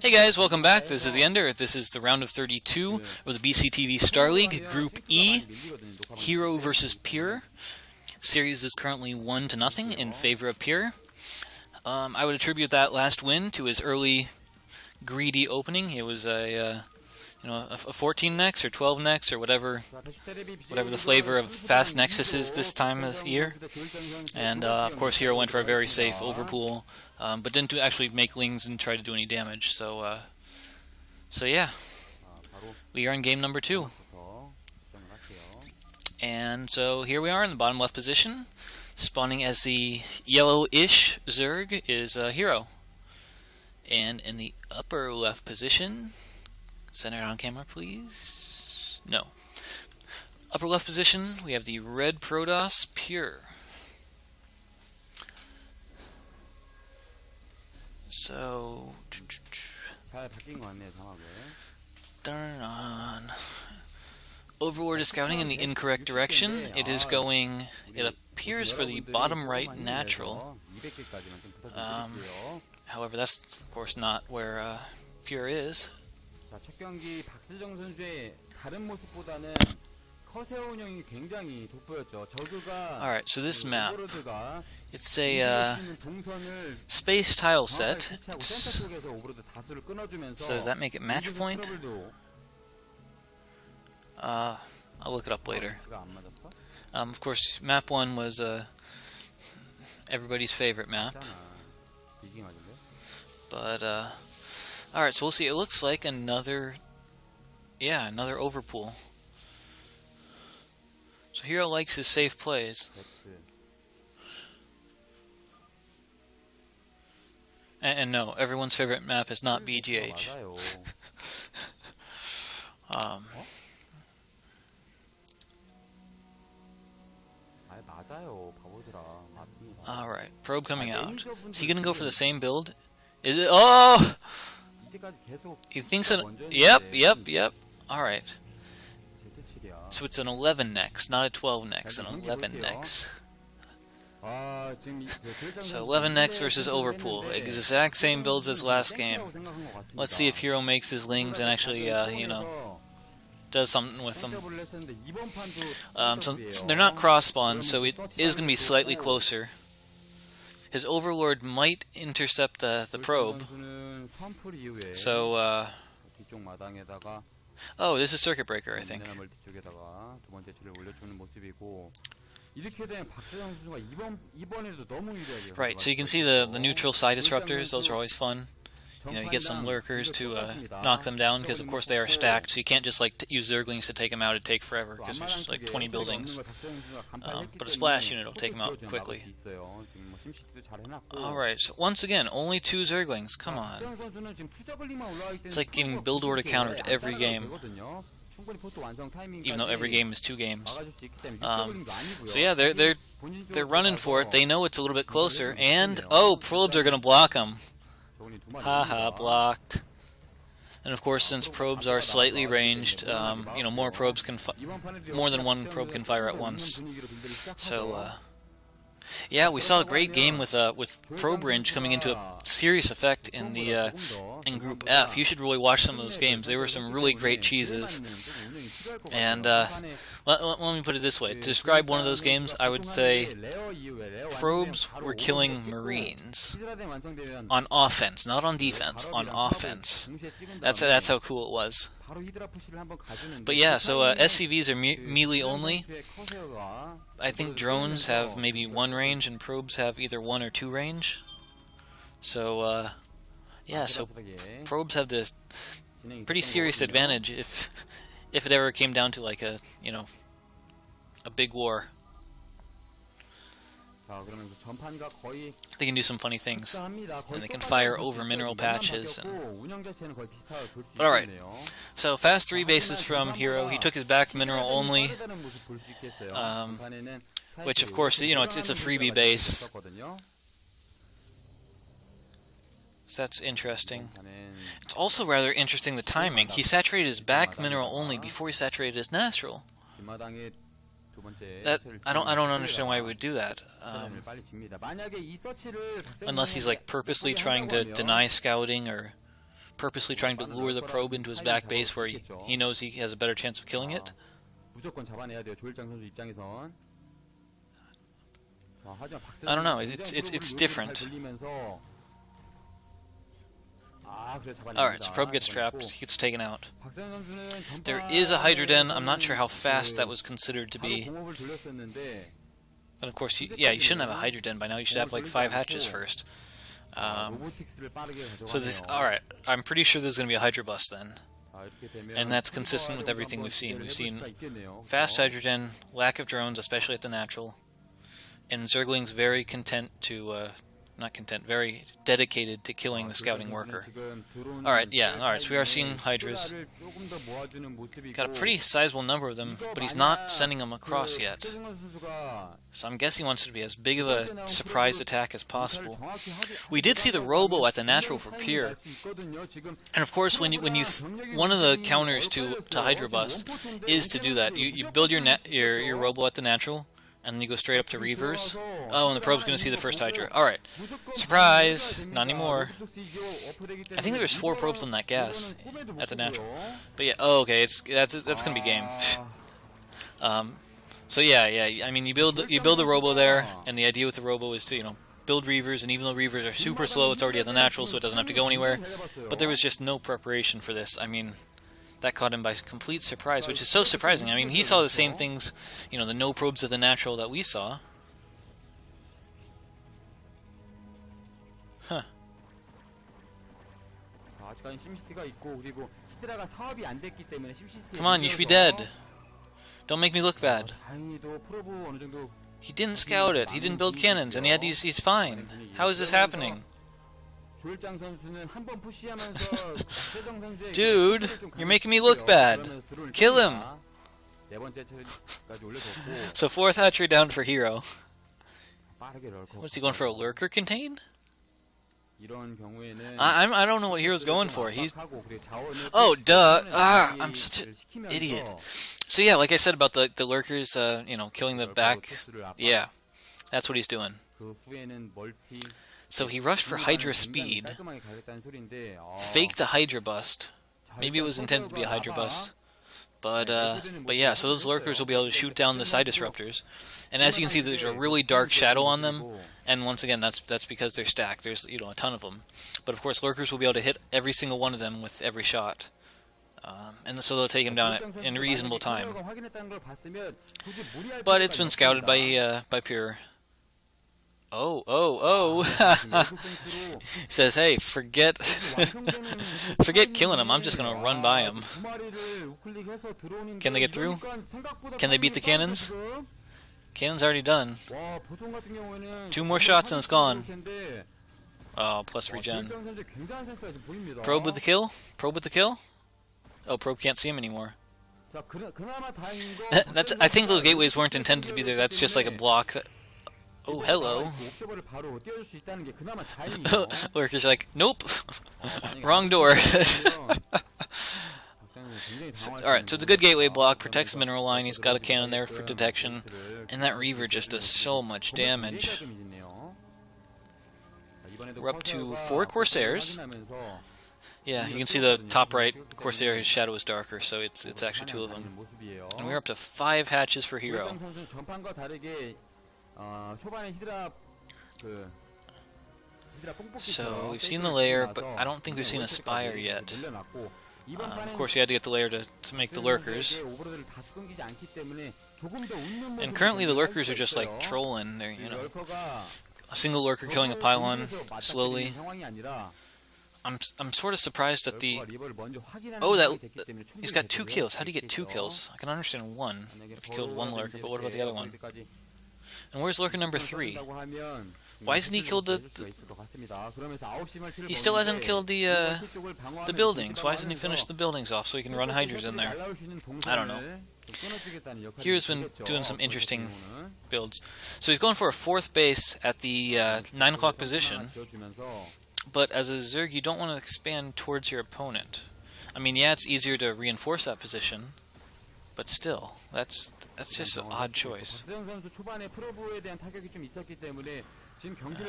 Hey guys, welcome back. This is TheEnder. This is the round of 32 of the BCTV Star League, Group E, Hero versus Pure. Series is currently 1-0 in favor of Pure. I would attribute that last win to his early greedy opening. It was a 14 nex or 12 nex or whatever the flavor of fast nexus is this time of year. And of course Hero went for a very safe overpool, but didn't actually make lings and try to do any damage. So yeah, we are in game number 2. And so here we are in the bottom left position. Spawning as the yellow-ish Zerg is Hero. And in the upper left position, center it on camera, please. No. Upper left position, we have the red Protoss, Pure. So, turn on. Overlord is scouting in the incorrect direction. It is going, it appears, for the bottom right natural. However, that's of course not where Pure is. Alright, so this map, it's a space tile set. So does that make it match point? I'll look it up later. Of course, map 1 was everybody's favorite map. But, alright, so we'll see. It looks like another overpool. So Hero likes his safe plays. And no, everyone's favorite map is not BGH. Alright, probe coming out. Is he gonna go for the same build? Is it? Oh! He thinks it. Yep. Alright. So it's an 11 nex, not a 12 nex, an 11 nex. So 11 nex versus Overpool. Exact same builds as last game. Let's see if Hero makes his lings and actually, does something with them. So they're not cross spawns, so it is going to be slightly closer. His Overlord might intercept the probe. So, oh, this is Circuit Breaker, I think. Right, so you can see the neutral side disruptors. Those are always fun. You get some lurkers to knock them down, because of course they are stacked, so you can't just use Zerglings to take them out. It'd take forever, because there's like 20 buildings. But a splash unit will take them out quickly. Alright, so once again, only 2 Zerglings. Come on. It's like getting build order countered every game. Even though every game is 2 games. So yeah, they're running for it. They know it's a little bit closer, and oh, probes are gonna block them. Haha, blocked. And of course, since probes are slightly ranged, more probes can more than one probe can fire at once. So yeah, we saw a great game with probe range coming into a serious effect in the in Group F. You should really watch some of those games. They were some really great cheeses. And let me put it this way: to describe one of those games, I would say probes were killing Marines on offense, not on defense. On offense. That's how cool it was. But yeah, so SCVs are melee only. I think drones have maybe 1 range, and probes have either 1 or 2 range. So yeah, so probes have this pretty serious advantage if it ever came down to like a big war. They can do some funny things, and they can fire over mineral patches. But alright, so fast 3 bases from Hero. He took his back mineral only, which of course, it's a freebie base. So that's interesting. It's also rather interesting, the timing. He saturated his back mineral only before he saturated his natural. That I don't understand why he would do that. Unless he's like purposely trying to deny scouting or purposely trying to lure the probe into his back base where he knows he has a better chance of killing it. I don't know. It's different. Alright, so probe gets trapped. He gets taken out. There is a Hydra Den. I'm not sure how fast that was considered to be. And of course, you shouldn't have a Hydra Den by now. You should have like 5 hatches first. So this, alright, I'm pretty sure there's going to be a Hydra bust then. And that's consistent with everything we've seen. We've seen fast Hydra Den, lack of drones, especially at the natural, and Zergling's very content to, very dedicated to killing the scouting worker. Alright, so we are seeing Hydras. Got a pretty sizable number of them, but he's not sending them across yet. So I'm guessing he wants it to be as big of a surprise attack as possible. We did see the Robo at the natural for Pier. And of course, one of the counters to Hydra Bust is to do that. You build your Robo at the natural, and then you go straight up to Reavers. Oh, and the probe's going to see the first Hydra. Alright. Surprise! Not anymore. I think there was 4 probes on that gas at the natural. But yeah, oh, okay, that's going to be game. So yeah, I mean, you build the Robo there, and the idea with the Robo is to, build Reavers, and even though Reavers are super slow, it's already at the natural, so it doesn't have to go anywhere. But there was just no preparation for this. I mean, that caught him by complete surprise, which is so surprising. I mean, he saw the same things, the no probes of the natural that we saw. Huh. Come on, you should be dead. Don't make me look bad. He didn't scout it, he didn't build cannons, and yet he's fine. How is this happening? Dude, you're making me look bad. Kill him! So 4th hatchery down for Hero. What's he going for, a Lurker Contain? I don't know what Hero's going for. Oh, duh! I'm such an idiot. So yeah, like I said about the Lurkers, killing the back. Yeah, that's what he's doing. So he rushed for Hydra speed, faked a Hydra bust. Maybe it was intended to be a Hydra bust. But yeah, so those Lurkers will be able to shoot down the side disruptors. And as you can see, there's a really dark shadow on them. And once again, that's because they're stacked. There's a ton of them. But of course, Lurkers will be able to hit every single one of them with every shot. And so they'll take him down in reasonable time. But it's been scouted by Pure. Oh. He says, hey, forget killing him. I'm just going to run by him. Can they get through? Can they beat the cannons? Cannon's already done. 2 more shots and it's gone. Oh, plus regen. Probe with the kill? Probe with the kill? Oh, Probe can't see him anymore. I think those gateways weren't intended to be there. That's just like a block. Oh, hello. Lurkers are like, nope. Wrong door. Alright, so it's a good gateway block. Protects the mineral line. He's got a cannon there for detection. And that Reaver just does so much damage. We're up to 4 Corsairs. Yeah, you can see the top right Corsair, his shadow is darker, so it's actually 2 of them. And we're up to 5 hatches for Hero. So we've seen the lair, but I don't think we've seen a Spire yet. Of course, you had to get the lair to make the Lurkers. And currently the Lurkers are just like trolling. They're, a single Lurker killing a pylon slowly. I'm sort of surprised at the... Oh, he's got 2 kills. How do you get 2 kills? I can understand 1 if he killed 1 Lurker, but what about the other one? And where's Lurker number 3? Why hasn't he killed the... He still hasn't killed the buildings. Why hasn't he finished the buildings off so he can run Hydras in there? I don't know. Here's been doing some interesting builds. So he's going for a 4th base at the 9 o'clock position. But as a Zerg, you don't want to expand towards your opponent. I mean, yeah, it's easier to reinforce that position, but still, that's That's just an odd choice.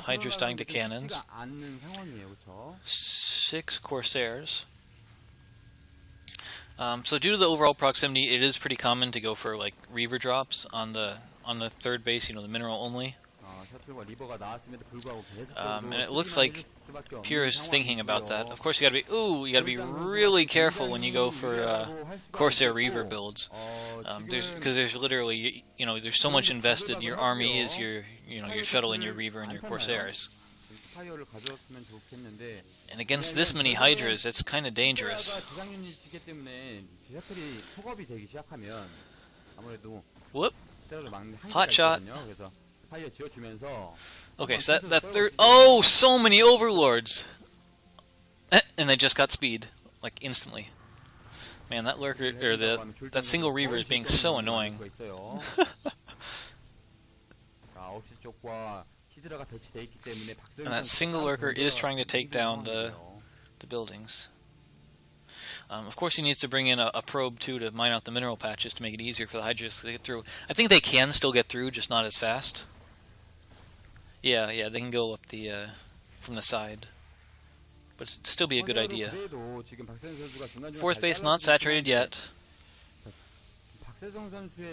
Hydra's dying to cannons. 6 Corsairs. So due to the overall proximity, it is pretty common to go for like Reaver drops on the third base, the mineral only. And it looks like Pure is thinking about that. Of course, you gotta be really careful when you go for Corsair Reaver builds, because there's literally, there's so much invested. Your army is your shuttle and your Reaver and your Corsairs. And against this many Hydras, it's kind of dangerous. Whoop! Hot shot. Okay, so that third... Oh, so many Overlords! And they just got speed, like, instantly. Man, that lurker, or that single Reaver is being so annoying. And that single lurker is trying to take down the buildings. Of course, he needs to bring in a probe, too, to mine out the mineral patches to make it easier for the Hydras to get through. I think they can still get through, just not as fast. Yeah, they can go up from the side. But it'd still be a good idea. Fourth base not saturated yet.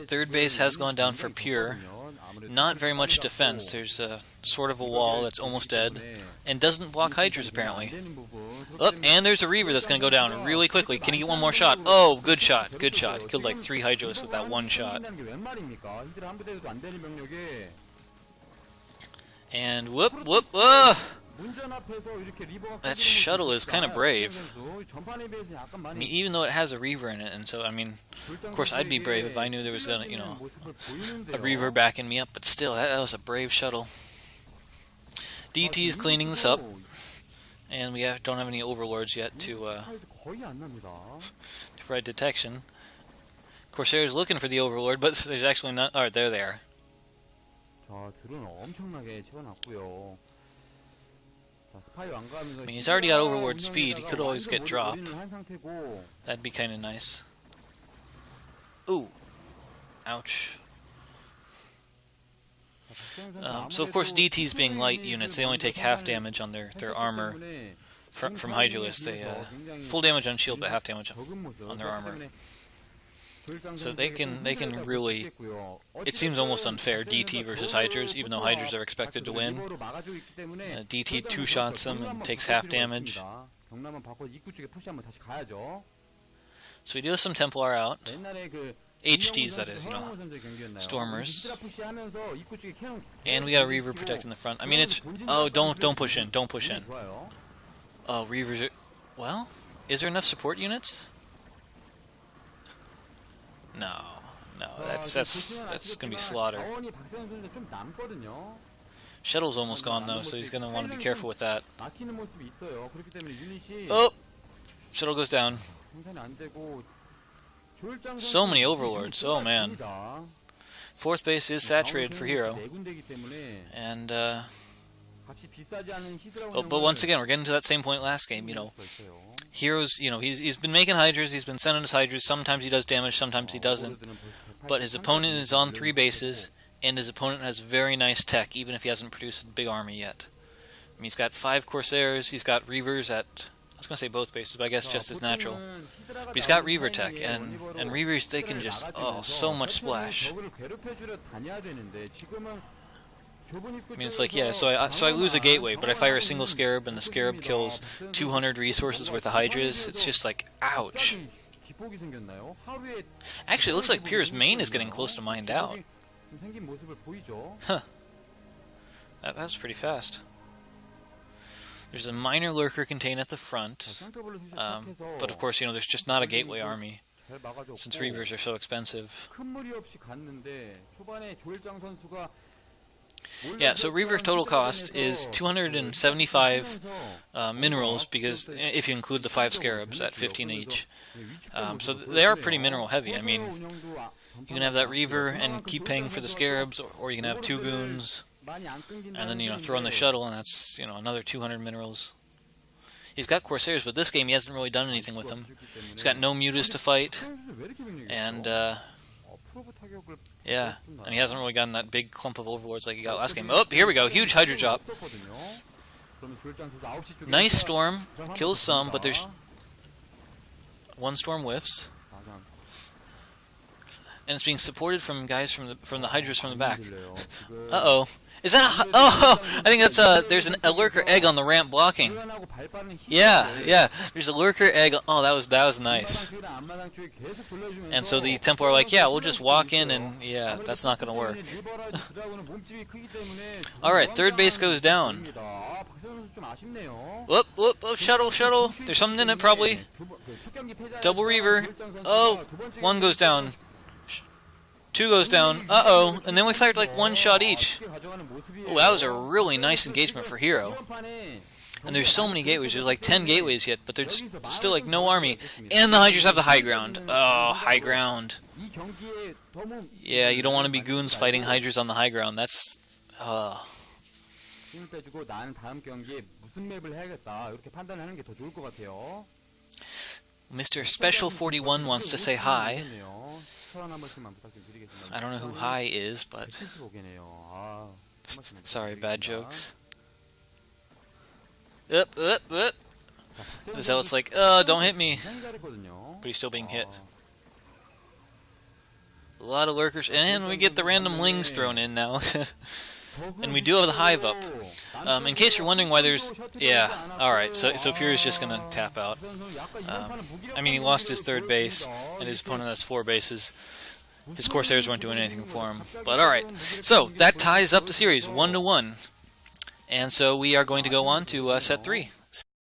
Third base has gone down for Pure. Not very much defense. There's sort of a wall that's almost dead. And doesn't block Hydras, apparently. Oh, and there's a Reaver that's going to go down really quickly. Can he get one more shot? Oh, good shot, good shot. Killed like 3 Hydras with that one shot. And whoop, that shuttle is kind of brave. I mean, even though it has a Reaver in it, and so, of course I'd be brave if I knew there was gonna, a Reaver backing me up, but still, that was a brave shuttle. DT's cleaning this up, and we don't have any Overlords yet to provide detection. Corsair's looking for the Overlord, but there's actually not. Alright, they're there. He's already got Overlord speed. He could always get drop. That'd be kind of nice. Ooh. Ouch. So of course DT's being light units. They only take half damage on their armor from Hydralisk. They full damage on shield, but half damage on their armor. So they can really... It seems almost unfair, DT versus Hydras, even though Hydras are expected to win. DT two-shots them and takes half damage. So we do have some Templar out. HDs, that is, Stormers. And we got a Reaver protecting the front. It's... Oh, don't push in, don't push in. Oh, Reavers are... Well, is there enough support units? No, that's gonna be slaughter. Shuttle's almost gone though, so he's gonna want to be careful with that. Oh, shuttle goes down. So many Overlords. Oh man. Fourth base is saturated for Hero, and but once again, we're getting to that same point last game. Heroes, he's been making Hydras, he's been sending us Hydras, sometimes he does damage, sometimes he doesn't. But his opponent is on 3 bases, and his opponent has very nice tech, even if he hasn't produced a big army yet. He's got 5 Corsairs, he's got Reavers at, I was going to say both bases, but I guess just as natural. But he's got Reaver tech, and Reavers, they can just, so much splash. It's like, yeah, so I lose a gateway, but I fire a single Scarab, and the Scarab kills 200 resources worth of Hydras. It's just like, ouch. Actually, it looks like Pure's main is getting close to mined out. Huh. That was pretty fast. There's a minor lurker contained at the front, but of course, there's just not a gateway army, since Reavers are so expensive. Yeah, so Reaver's total cost is 275 minerals, because if you include the 5 Scarabs at 15 each. So they are pretty mineral heavy. You can have that Reaver and keep paying for the Scarabs, or you can have 2 goons, and then, throw in the shuttle, and that's, another 200 minerals. He's got Corsairs, but this game he hasn't really done anything with them. He's got no mutas to fight, and Yeah, and he hasn't really gotten that big clump of overlords like he got last game. Oh, here we go. Huge Hydra drop. Nice storm. Kills some, but there's... one storm whiffs. And it's being supported from guys from the Hydras from the back. Uh-oh. Is that a... Oh! I think that's a... There's a lurker egg on the ramp blocking. Yeah, yeah. There's a lurker egg... Oh, that was nice. And so the Templar are like, yeah, we'll just walk in and... Yeah, that's not going to work. Alright, third base goes down. Whoop, whoop, oh, shuttle. There's something in it, probably. Double Reaver. Oh, one goes down. Two goes down. Uh-oh. And then we fired like one shot each. Oh, that was a really nice engagement for Hero. And there's so many gateways. There's like 10 gateways yet, but there's still like no army. And the Hydras have the high ground. Oh, high ground. Yeah, you don't want to be goons fighting Hydras on the high ground. That's... Mr. Special 41 wants to say hi. I don't know who hi is, but... Sorry, bad jokes. Up. The Zealot's like, don't hit me. But he's still being hit. A lot of lurkers, and we get the random lings thrown in now. And we do have the hive up. In case you're wondering why there's... Yeah, alright, so Fury's just going to tap out. I mean, he lost his third base, and his opponent has 4 bases. His Corsairs weren't doing anything for him. But alright, so that ties up the series, 1-1. And so we are going to go on to set 3.